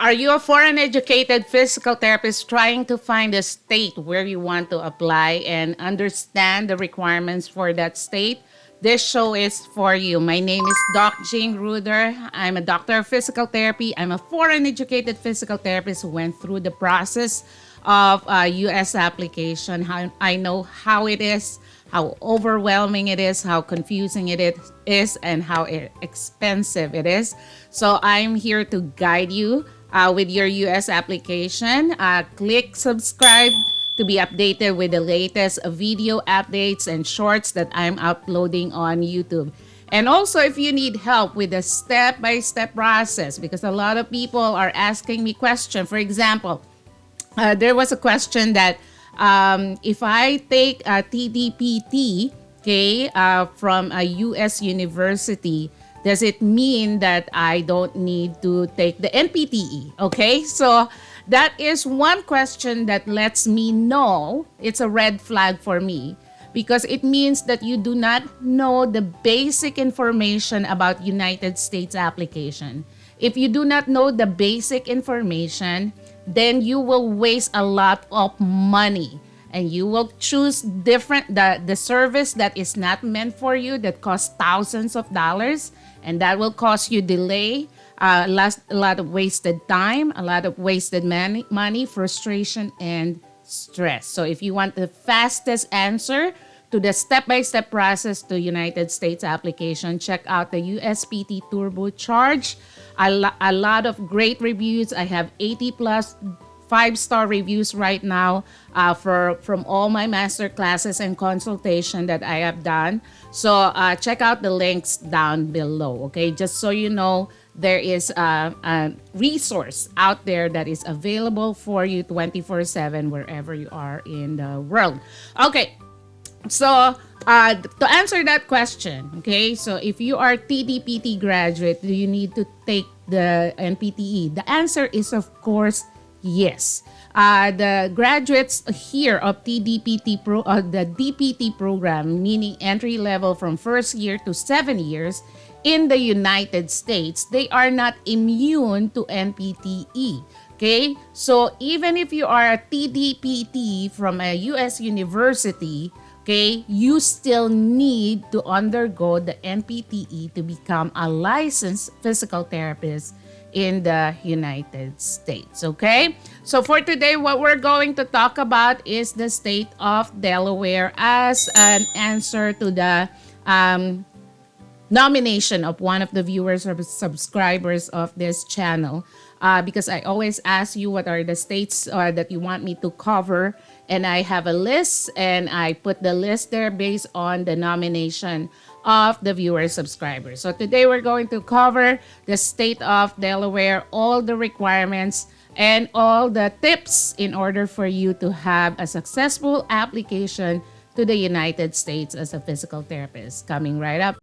Are you a foreign educated physical therapist trying to find a state where you want to apply and understand the requirements for that state? This show is for you. My name is Doc Jing Ruder. I'm a doctor of physical therapy. I'm a foreign educated physical therapist who went through the process of US application. I know how it is, how overwhelming it is, how confusing is, and how expensive it is. So I'm here to guide you with your US application. Click subscribe to be updated with the latest video updates and shorts that I'm uploading on YouTube. And also, if you need help with the step-by-step process, because a lot of people are asking me questions. For example, there was a question that if I take a TDPT, okay, from a U.S. university, does it mean that I don't need to take the NPTE? Okay, so that is one question that lets me know it's a red flag for me, because it means that you do not know the basic information about United States application. If you do not know the basic information, then you will waste a lot of money and you will choose the service that is not meant for you, that costs thousands of dollars, and that will cause you delay, a lot of wasted time, a lot of wasted money, frustration, and stress. So if you want the fastest answer to the step-by-step process to United States application, check out the USPT Turbo Charge. A lot of great reviews. I have 80 plus 5-star reviews right now from all my master classes and consultation that I have done. So check out the links down below, okay? Just so you know, there is a resource out there that is available for you 24/7 wherever you are in the world. Okay, so to answer that question, okay, so if you are TDPT graduate, do you need to take the NPTE? The answer is, of course, yes. The graduates here of TDPT the DPT program, meaning entry level from first year to 7 years in the United States, they are not immune to NPTE. Okay, so even if you are a TDPT from a US university, okay, you still need to undergo the NPTE to become a licensed physical therapist in the United States. Okay, so for today, what we're going to talk about is the state of Delaware as an answer to the nomination of one of the viewers or subscribers of this channel, because I always ask you what are the states that you want me to cover, and I have a list and I put the list there based on the nomination of the viewer subscribers. So today we're going to cover the state of Delaware, all the requirements and all the tips in order for you to have a successful application to the United States as a physical therapist. Coming right up.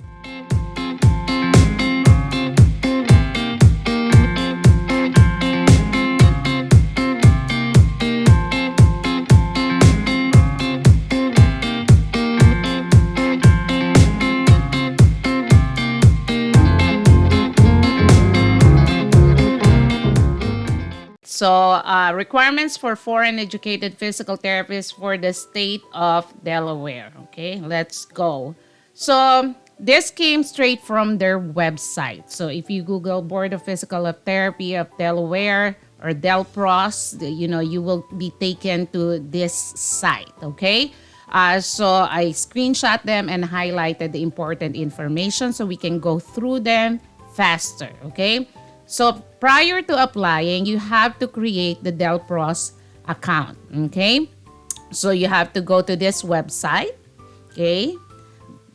So requirements for foreign educated physical therapists for the state of Delaware. Okay, let's go. So this came straight from their website. So if you Google Board of Physical Therapy of Delaware or DelPros, you will be taken to this site. Okay. So I screenshot them and highlighted the important information so we can go through them faster. Okay. So prior to applying, you have to create the DelPros account, okay? So you have to go to this website, okay?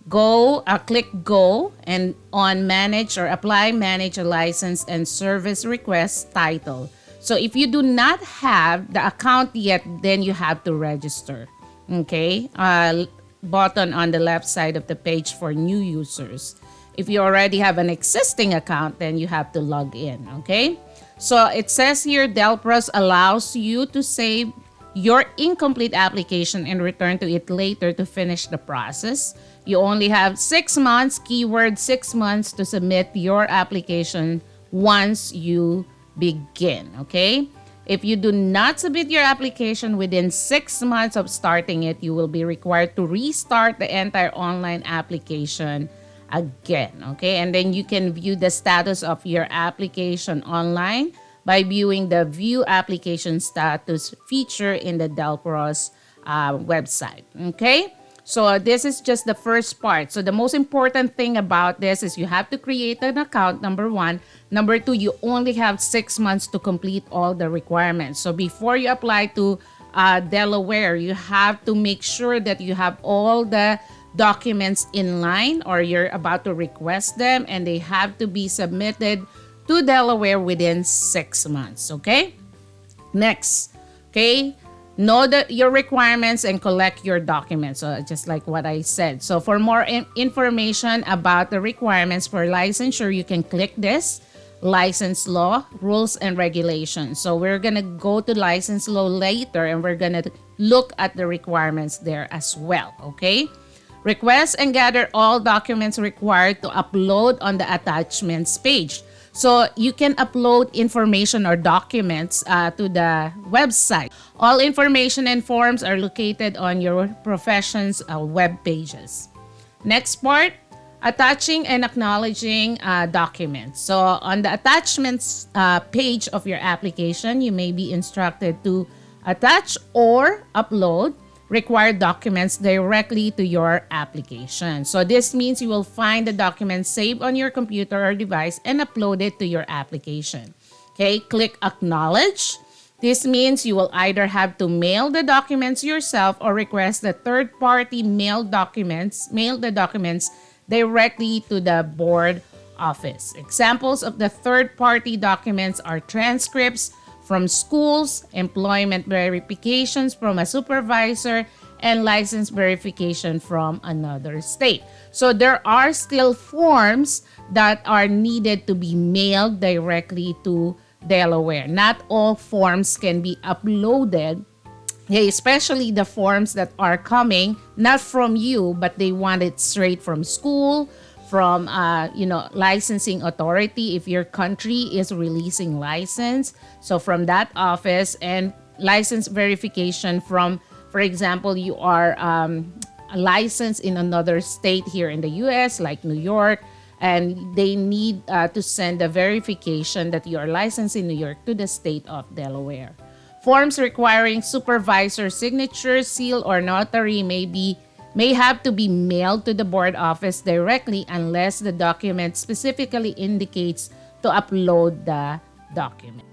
Click go and on manage or apply, manage a license and service request title. So if you do not have the account yet, then you have to register, okay? Button on the left side of the page for new users. If you already have an existing account, then you have to log in, okay? So it says here, DelPros allows you to save your incomplete application and return to it later to finish the process. You only have 6 months, keyword 6 months, to submit your application once you begin. Okay? If you do not submit your application within 6 months of starting it, you will be required to restart the entire online application again. Okay? And then you can view the status of your application online by viewing the View Application Status feature in the Delpros website. Okay? So this is just the first part. So the most important thing about this is you have to create an account, number one. Number two, you only have 6 months to complete all the requirements. So before you apply to Delaware, you have to make sure that you have all the documents in line or you're about to request them, and they have to be submitted to Delaware within 6 months. Okay? Next. Okay? Know your requirements and collect your documents. So just like what I said. So for more information about the requirements for licensure, you can click this license law, rules and regulations. So we're going to go to license law later, and we're going to look at the requirements there as well. Okay. Request and gather all documents required to upload on the attachments page. So you can upload information or documents to the website. All information and forms are located on your profession's web pages. Next part, attaching and acknowledging documents. So on the attachments page of your application, you may be instructed to attach or upload required documents directly to your application. So this means you will find the documents saved on your computer or device and upload it to your application. Okay, click acknowledge. This means you will either have to mail the documents yourself or request the third party mail the documents directly to the board office. Examples of the third party documents are transcripts from schools, employment verifications from a supervisor, and license verification from another state. So there are still forms that are needed to be mailed directly to Delaware. Not all forms can be uploaded, especially the forms that are coming not from you, but they want it straight from school, from licensing authority if your country is releasing license. So from that office, and license verification from, for example, you are licensed in another state here in the US like New York, and they need to send a verification that you are licensed in New York to the state of Delaware. Forms requiring supervisor signature, seal, or notary may have to be mailed to the board office directly unless the document specifically indicates to upload the document.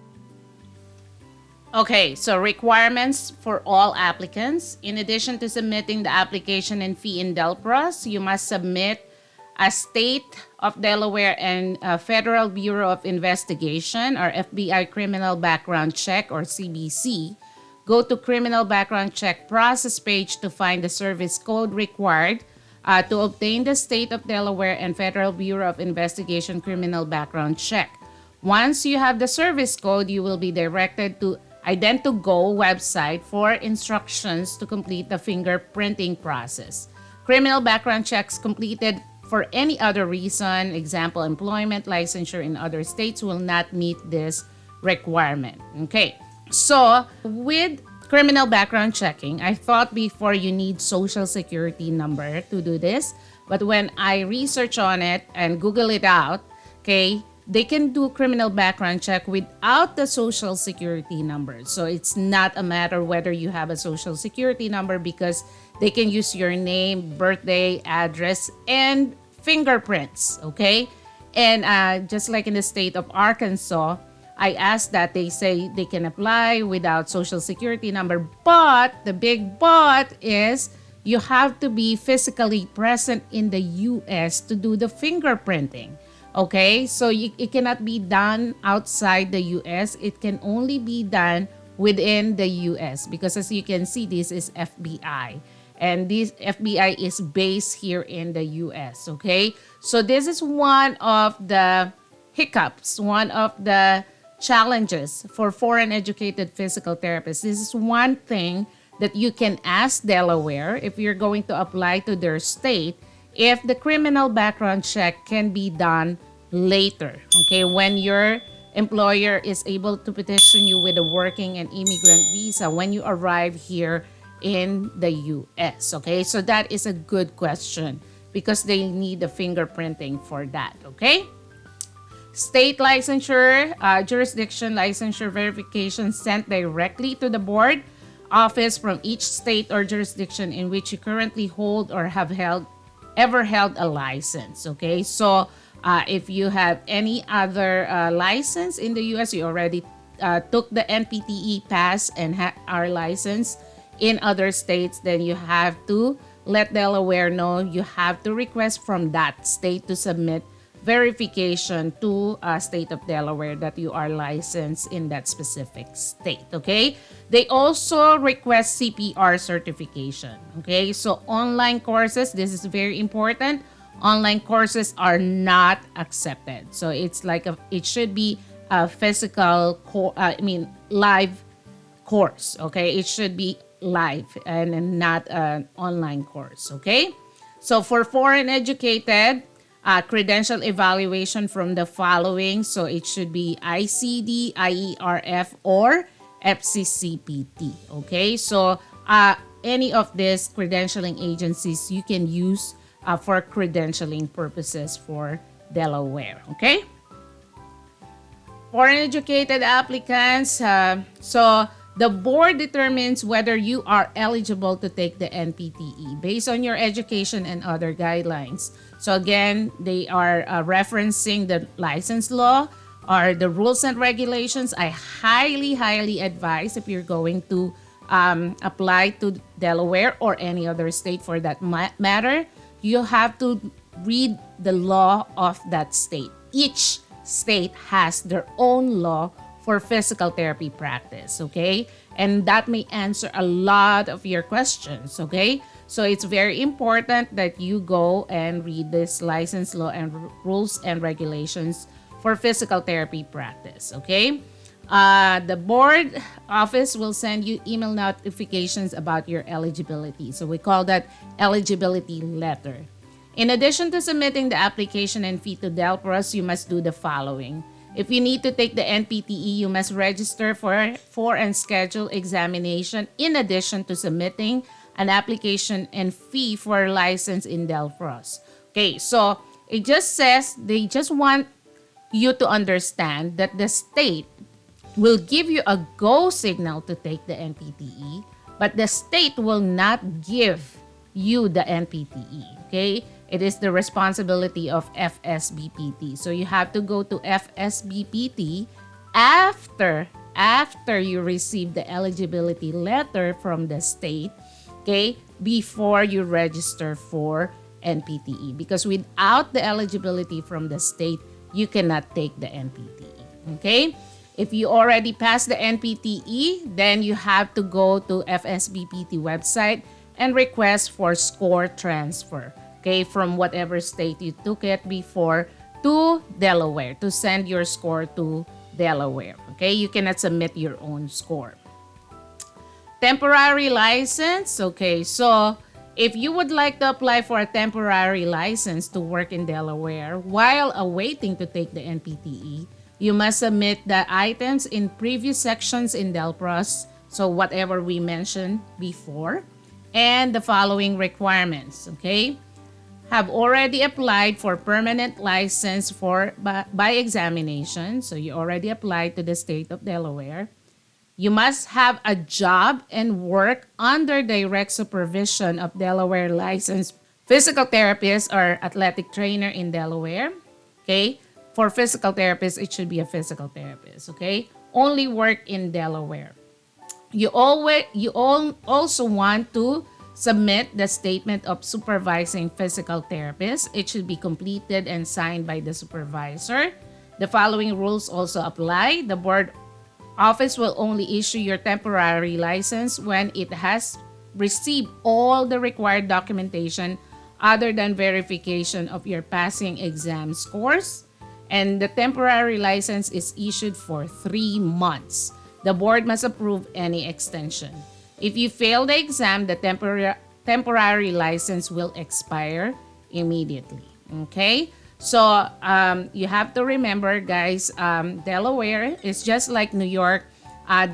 Okay, so requirements for all applicants. In addition to submitting the application and fee in Delpros, you must submit a State of Delaware and Federal Bureau of Investigation or FBI Criminal Background Check or CBC. Go to Criminal Background Check Process page to find the service code required to obtain the State of Delaware and Federal Bureau of Investigation Criminal Background Check. Once you have the service code, you will be directed to Ident2Go website for instructions to complete the fingerprinting process. Criminal background checks completed for any other reason, example, employment, licensure in other states, will not meet this requirement. Okay. So with criminal background checking, I thought before you need social security number to do this. But when I research on it and Google it out, okay, they can do criminal background check without the social security number. So it's not a matter whether you have a social security number because they can use your name, birthday, address, and fingerprints, okay? And just like in the state of Arkansas, I asked that, they say they can apply without social security number, but the big but is you have to be physically present in the US to do the fingerprinting. Okay, so it cannot be done outside the US. It can only be done within the US because as you can see, this is FBI. And this FBI is based here in the US, okay? So this is one of the hiccups, one of the challenges for foreign educated physical therapists. This is one thing that you can ask Delaware if you're going to apply to their state, if the criminal background check can be done later, okay, when your employer is able to petition you with a working and immigrant visa when you arrive here in the US. Okay, so that is a good question because they need the fingerprinting for that. Okay. State licensure, jurisdiction licensure verification sent directly to the board office from each state or jurisdiction in which you currently hold or have ever held a license. Okay, so if you have any other license in the US, you already took the NPTE pass and are licensed in other states, then you have to let Delaware know. You have to request from that state to submit verification to state of Delaware that you are licensed in that specific state. Okay, they also request CPR certification. Okay, so online courses, this is very important. Online courses are not accepted, so it's like it should be a physical live course. Okay, it should be live and not an online course. Okay, so for foreign educated, credential evaluation from the following. So it should be ICD, IERF, or FCCPT. Okay, so any of these credentialing agencies you can use for credentialing purposes for Delaware. Okay, foreign educated applicants. So the board determines whether you are eligible to take the NPTE based on your education and other guidelines. So again, they are referencing the license law or the rules and regulations. I highly, highly advise, if you're going to apply to Delaware or any other state for that matter, you have to read the law of that state. Each state has their own law for physical therapy practice, okay? And that may answer a lot of your questions, okay? So it's very important that you go and read this license law and rules and regulations for physical therapy practice, okay? The board office will send you email notifications about your eligibility. So we call that eligibility letter. In addition to submitting the application and fee to DelPros, you must do the following. If you need to take the NPTE, you must register for and schedule examination in addition to submitting an application and fee for a license in DelPros. Okay, so it just says they just want you to understand that the state will give you a go signal to take the NPTE, but the state will not give you the NPTE. Okay, it is the responsibility of FSBPT. So you have to go to FSBPT after you receive the eligibility letter from the state, okay, before you register for NPTE. Because without the eligibility from the state, you cannot take the NPTE, okay? If you already passed the NPTE, then you have to go to FSBPT website and request for score transfer, okay, from whatever state you took it before to Delaware, to send your score to Delaware, okay? You cannot submit your own score. Temporary license, okay, so if you would like to apply for a temporary license to work in Delaware while awaiting to take the NPTE, you must submit the items in previous sections in DelPros, so whatever we mentioned before, and the following requirements, okay? Have already applied for permanent license by examination, so you already applied to the state of Delaware. You must have a job and work under direct supervision of Delaware licensed physical therapist or athletic trainer in Delaware, okay? For physical therapists, it should be a physical therapist, okay? Only work in Delaware. You also want to submit the statement of supervising physical therapist. It should be completed and signed by the supervisor. The following rules also apply. The board office will only issue your temporary license when it has received all the required documentation other than verification of your passing exam scores. And the temporary license is issued for 3 months. The board must approve any extension. If you fail the exam, the temporary license will expire immediately. Okay? So you have to remember, guys, Delaware is just like New York.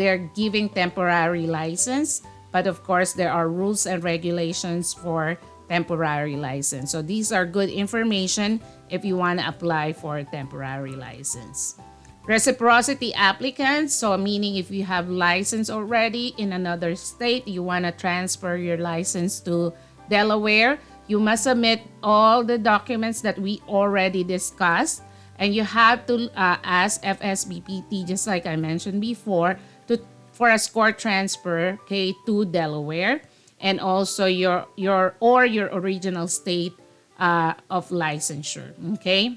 They're giving temporary license, but of course there are rules and regulations for temporary license. So these are good information if you want to apply for a temporary license. Reciprocity applicants, so meaning if you have license already in another state, you want to transfer your license to Delaware, you must submit all the documents that we already discussed, and you have to ask FSBPT, just like I mentioned before, to for a score transfer, okay, to Delaware, and also your original state of licensure, okay.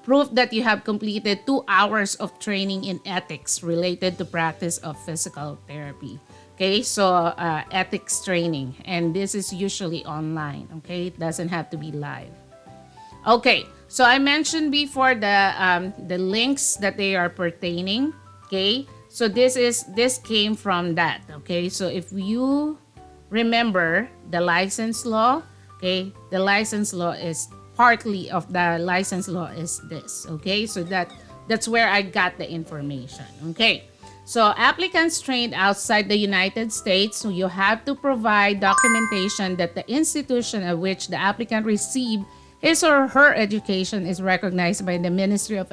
Proof that you have completed 2 hours of training in ethics related to practice of physical therapy. Okay, so ethics training, and this is usually online. Okay, it doesn't have to be live. Okay, so I mentioned before the links that they are pertaining. Okay, so this came from that. Okay, so if you remember the license law, okay, the license law is partly of the license law is this. Okay, so that's where I got the information. Okay. So applicants trained outside the United States, so you have to provide documentation that the institution at which the applicant received his or her education is recognized by the Ministry of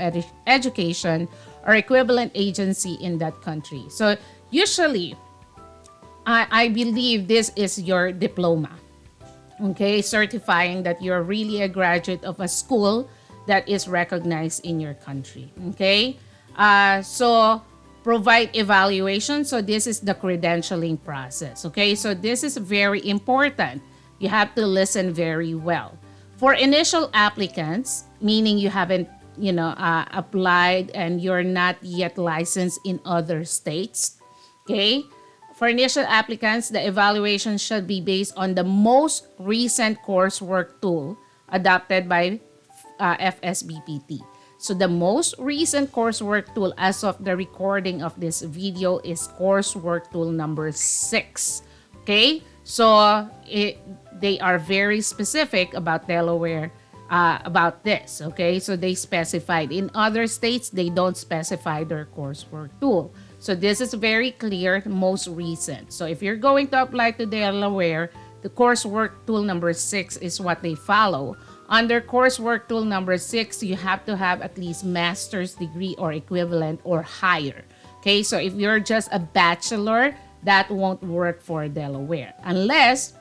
Education or equivalent agency in that country. So usually, I believe this is your diploma, okay, certifying that you're really a graduate of a school that is recognized in your country, okay? So provide evaluation. So this is the credentialing process, okay? So this is very important. You have to listen very well. For initial applicants, meaning you haven't, applied and you're not yet licensed in other states, okay? For initial applicants, the evaluation should be based on the most recent coursework tool adopted by FSBPT. So the most recent coursework tool as of the recording of this video is coursework tool number 6. Okay? So they are very specific about Delaware about this. Okay? So they specified. In other states, they don't specify their coursework tool. So this is very clear, most recent. So if you're going to apply to Delaware, the coursework tool number 6 is what they follow. Under coursework tool number 6, you have to have at least master's degree or equivalent or higher. Okay, so if you're just a bachelor, that won't work for Delaware unless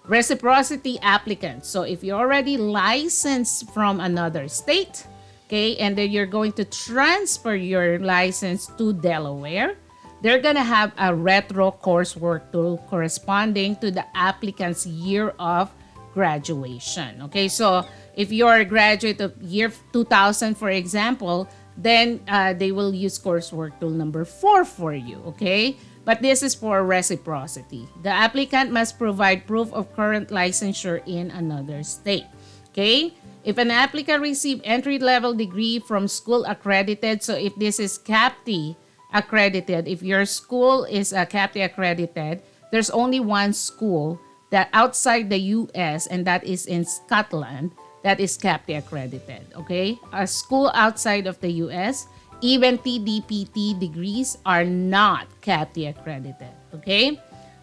reciprocity applicants. So if you're already licensed from another state, okay, and then you're going to transfer your license to Delaware, they're going to have a retro coursework tool corresponding to the applicant's year of graduation. Okay, so if you're a graduate of year 2000, for example, then they will use coursework tool number 4 for you. Okay, but this is for reciprocity. The applicant must provide proof of current licensure in another state. Okay, if an applicant received entry-level degree from school accredited, so if this is CAPTE accredited, if your school is CAPTE accredited, there's only one school that outside the US, and that is in Scotland, that is CAPTE accredited, okay? A school outside of the US, even TDPT degrees are not CAPTE accredited, okay?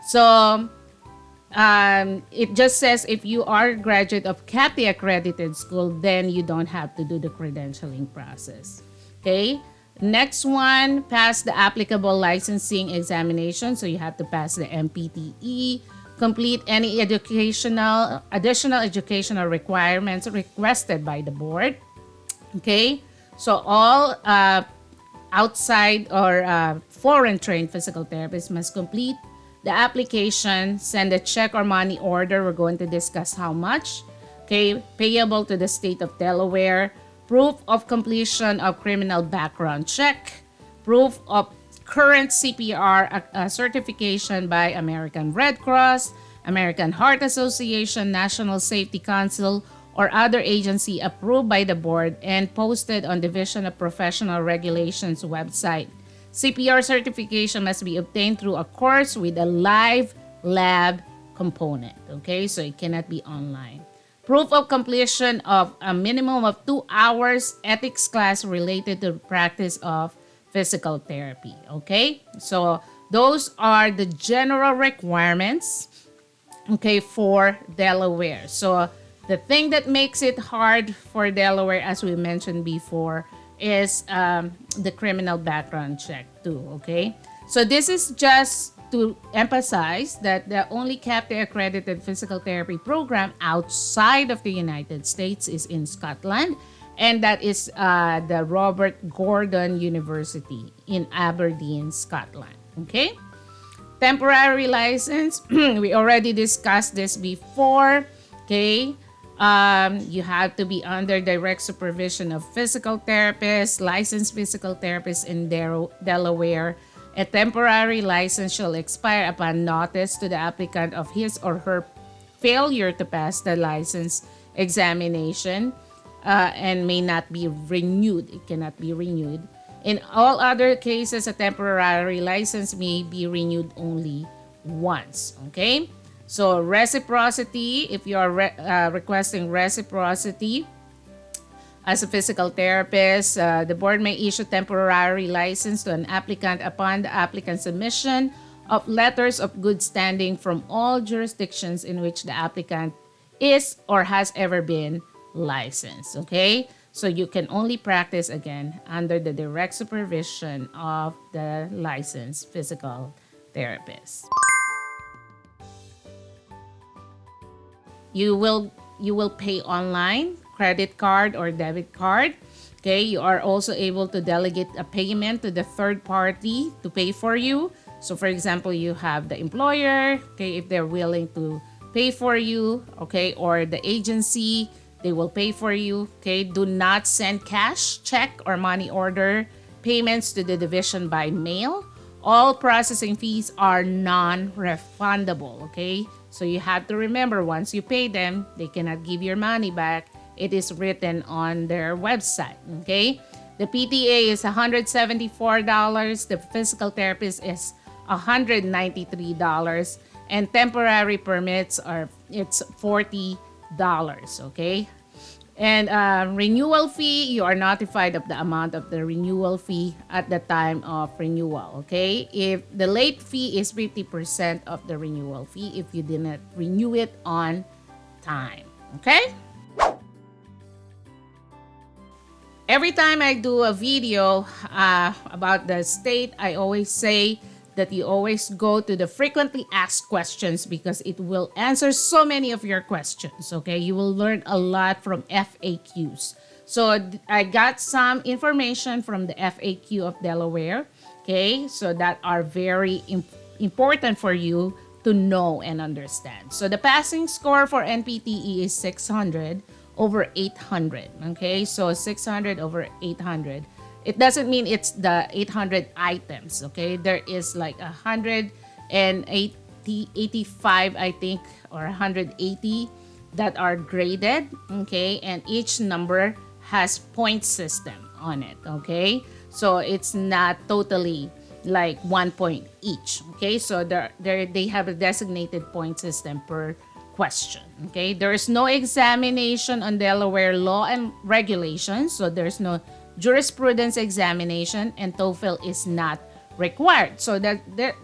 So it just says if you are a graduate of CAPTE accredited school, then you don't have to do the credentialing process, okay? Next one, pass the applicable licensing examination. So you have to pass the MPTE, complete any additional educational requirements requested by the board. Okay, so all outside or foreign trained physical therapists must complete the application, send a check or money order. We're going to discuss how much. Okay, payable to the state of Delaware, proof of completion of criminal background check, proof of current CPR certification by American Red Cross, American Heart Association, National Safety Council, or other agency approved by the board and posted on Division of Professional Regulations website. CPR certification must be obtained through a course with a live lab component. Okay, so it cannot be online. Proof of completion of a minimum of 2 hours ethics class related to the practice of physical therapy. Okay? So those are the general requirements, okay, for Delaware. So the thing that makes it hard for Delaware, as we mentioned before, is the criminal background check too. Okay, so this is just to emphasize that the only CAPTE accredited physical therapy program outside of the United States is in Scotland, and that is the Robert Gordon University in Aberdeen, Scotland. Okay. Temporary license, we already discussed this before. Okay. You have to be under direct supervision of physical therapists, licensed physical therapists in Delaware. A temporary license shall expire upon notice to the applicant of his or her failure to pass the license examination, and may not be renewed. It cannot be renewed. In all other cases, a temporary license may be renewed only once. Okay? So reciprocity, if you are requesting reciprocity as a physical therapist, the board may issue temporary license to an applicant upon the applicant's submission of letters of good standing from all jurisdictions in which the applicant is or has ever been licensed. Okay? So you can only practice again under the direct supervision of the licensed physical therapist. You will pay online, credit card or debit card. Okay, you are also able to delegate a payment to the third party to pay for you. So for example, you have the employer, okay, if they're willing to pay for you, okay, or the agency, they will pay for you. Okay, do not send cash, check, or money order payments to the division by mail. All processing fees are non-refundable. Okay, so you have to remember, once you pay them, they cannot give your money back. It is written on their website. Okay, the PTA is $174. The physical therapist is $193, and temporary permits it's $40. Okay, and renewal fee, you are notified of the amount of the renewal fee at the time of renewal. Okay, if the late fee is 50% of the renewal fee if you did not renew it on time. Okay, every time I do a video about the state, I always say that you always go to the frequently asked questions because it will answer so many of your questions. Okay, you will learn a lot from FAQs. So I got some information from the FAQ of Delaware. Okay, so that are very important for you to know and understand. So the passing score for NPTE is 600 over 800. Okay, so 600 over 800. It doesn't mean it's the 800 items, okay? There is like 185, I think, or 180 that are graded, okay? And each number has point system on it, okay? So it's not totally like 1 point each, okay? So they have a designated point system per question, okay? There is no examination on Delaware law and regulations, so there's no jurisprudence examination, and TOEFL is not required. So that there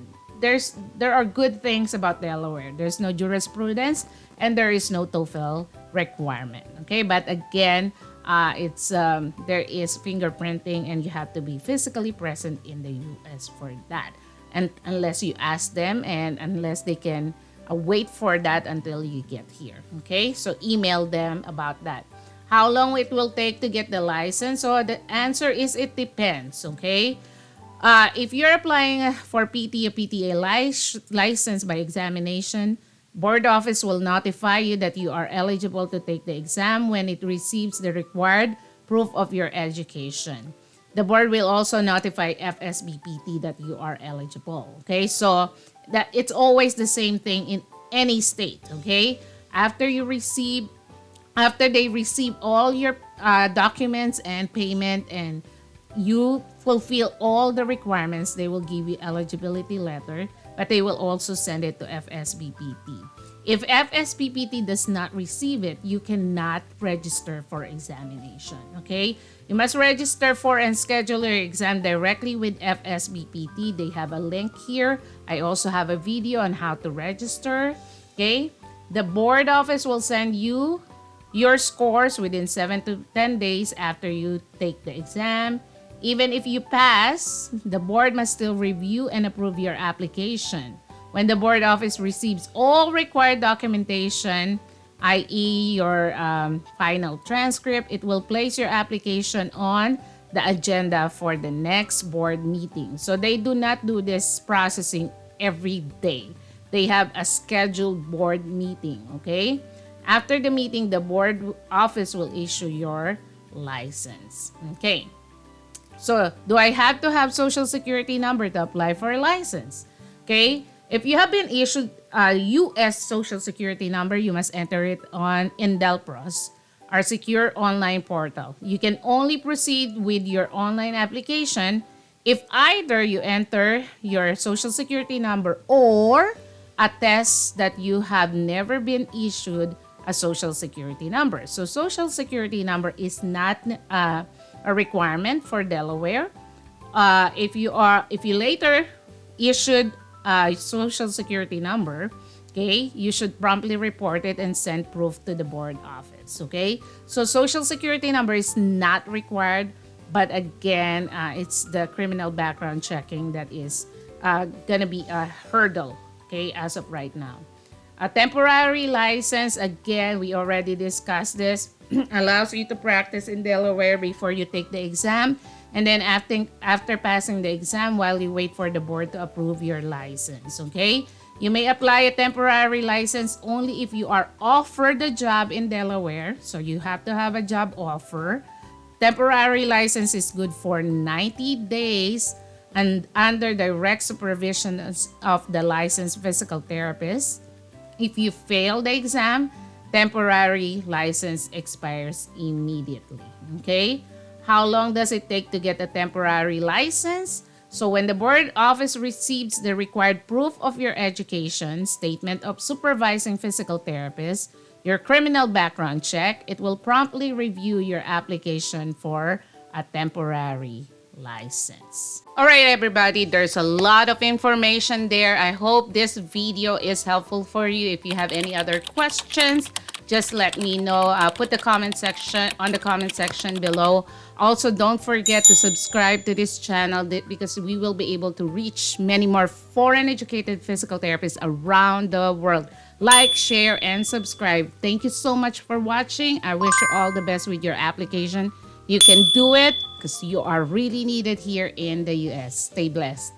are good things about Delaware. There's no jurisprudence and there is no TOEFL requirement. Okay, but again, it's there is fingerprinting and you have to be physically present in the US for that. And unless you ask them and unless they can wait for that until you get here. Okay, so email them about that. How long it will take to get the license? So the answer is it depends, okay? If you're applying for PT or PTA license by examination, board office will notify you that you are eligible to take the exam when it receives the required proof of your education. The board will also notify FSBPT that you are eligible, okay? So that it's always the same thing in any state, okay? After they receive all your documents and payment and you fulfill all the requirements, they will give you eligibility letter, but they will also send it to FSBPT. If FSBPT does not receive it, you cannot register for examination, okay? You must register for and schedule your exam directly with FSBPT. They have a link here. I also have a video on how to register, okay? The board office will send you your scores within 7 to 10 days after you take the exam. Even if you pass, the board must still review and approve your application. When the board office receives all required documentation, i.e. your final transcript, it will place your application on the agenda for the next board meeting. So they do not do this processing every day. They have a scheduled board meeting, okay? After the meeting, the board office will issue your license, okay? So, do I have to have social security number to apply for a license? Okay? If you have been issued a U.S. social security number, you must enter it in Delpros, our secure online portal. You can only proceed with your online application if either you enter your social security number or attest that you have never been issued a social security number. So, social security number is not a requirement for Delaware. If you later issued a social security number, okay, you should promptly report it and send proof to the board office, okay? So social security number is not required, but again, it's the criminal background checking that is gonna be a hurdle, okay, as of right now. A temporary license, again, we already discussed this, allows you to practice in Delaware before you take the exam. And then after passing the exam, while you wait for the board to approve your license, okay? You may apply a temporary license only if you are offered a job in Delaware. So you have to have a job offer. Temporary license is good for 90 days and under direct supervision of the licensed physical therapist. If you fail the exam, temporary license expires immediately, okay? How long does it take to get a temporary license? So when the board office receives the required proof of your education, statement of supervising physical therapist, your criminal background check, it will promptly review your application for a temporary license. All right, everybody, there's a lot of information there. I hope this video is helpful for you. If you have any other questions, just let me know. Put the comment section on the comment section below. Also, don't forget to subscribe to this channel because we will be able to reach many more foreign educated physical therapists around the world. Like, share, and subscribe. Thank you so much for watching. I wish you all the best with your application. You can do it because you are really needed here in the US. Stay blessed.